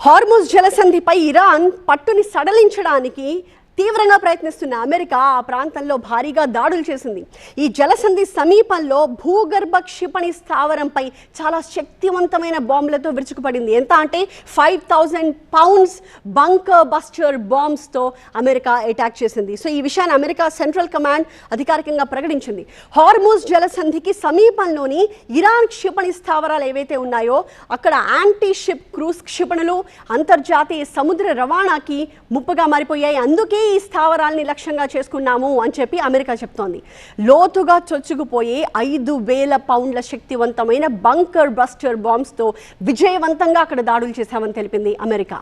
Hormuz జలసంధిపై Iran పట్టుని సడలించడానికి తీవ్రంగా ప్రయత్నిస్తున్న అమెరికా ఆ ప్రాంతంలో భారీగా దాడులు చేసింది. ఈ జలసంధి సమీపంలో భూగర్భ క్షిపణి స్థావరంపై చాలా శక్తివంతమైన బాంబులతో విరుచుకుపడింది. ఎంత అంటే 5000 పౌండ్స్ బంకర్ బస్టర్ బాంబ్స్తో అమెరికా అటాక్ చేసింది. సో ఈ విషయాన్ని అమెరికా సెంట్రల్ కమాండ్ అధికారికంగా ప్రకటించింది. హార్ముజ్ జలసంధికి సమీపంలోని ఇరాన్ క్షిపణి స్థావరాలు ఏవైతే ఉన్నాయో అక్కడ యాంటీ షిప్ క్రూజ్ క్షిపణులు అంతర్జాతీయ సముద్ర రవాణాకి ముప్పుగా మారిపోయాయి. అందుకే ఈ స్థావరాల్ని లక్ష్యంగా చేసుకున్నాము అని చెప్పి అమెరికా చెప్తోంది. లోతుగా చొచ్చుకుపోయే 5000 పౌండ్ల శక్తివంతమైన బంకర్ బస్టర్ బాంబ్స్తో విజయవంతంగా అక్కడ దాడులు చేశామని తెలిపింది అమెరికా.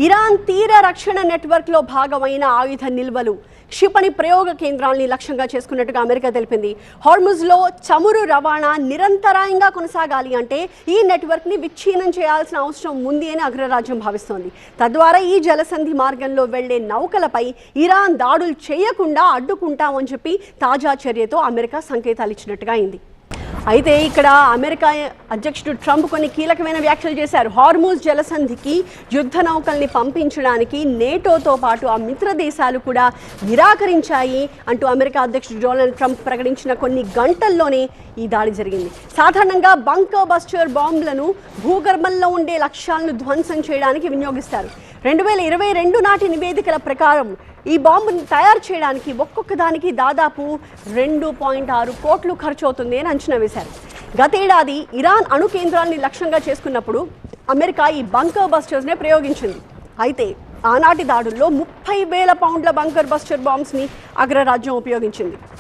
ఇరాన్ తీర రక్షణ నెట్వర్క్లో భాగమైన ఆయుధ నిల్వలు క్షిపణి ప్రయోగ కేంద్రాలని లక్ష్యంగా చేసుకున్నట్టుగా అమెరికా తెలిపింది. హార్ముజ్లో చమురు రవాణా నిరంతరాయంగా కొనసాగాలి అంటే ఈ నెట్వర్క్ని విచ్ఛిన్నం చేయాల్సిన అవసరం ఉంది అని అగ్రరాజ్యం భావిస్తోంది. తద్వారా ఈ జలసంధి మార్గంలో వెళ్లే నౌకలపై ఇరాన్ దాడులు చేయకుండా అడ్డుకుంటామని చెప్పి తాజా చర్యతో అమెరికా సంకేతాలు ఇచ్చినట్టుగా అయింది. అయితే ఇక్కడ అమెరికా అధ్యక్షుడు ట్రంప్ కొన్ని కీలకమైన వ్యాఖ్యలు చేశారు. హార్ముజ్ జలసంధికి యుద్ధ నౌకల్ని పంపించడానికి నేటోతో పాటు ఆ మిత్ర దేశాలు కూడా నిరాకరించాయి అంటూ అమెరికా అధ్యక్షుడు డొనాల్డ్ ట్రంప్ ప్రకటించిన కొన్ని గంటల్లోనే ఈ దాడి జరిగింది. సాధారణంగా బంకర్ బస్టర్ బాంబులను భూగర్భంలో ఉండే లక్ష్యాలను ధ్వంసం చేయడానికి వినియోగిస్తారు. 2022 నాటి నివేదికల ప్రకారం ఈ బాంబును తయారు చేయడానికి ఒక్కొక్క దానికి దాదాపు 2.6 కోట్లు ఖర్చు అవుతుంది అని అంచనా వేశారు. గతేడాది ఇరాన్ అణు కేంద్రాన్ని లక్ష్యంగా చేసుకున్నప్పుడు అమెరికా ఈ బంకర్ బస్టర్స్నే ప్రయోగించింది. అయితే ఆనాటి దాడుల్లో 30,000 పౌండ్ల బంకర్ బస్టర్ బాంబ్స్ని అగ్రరాజ్యం ఉపయోగించింది.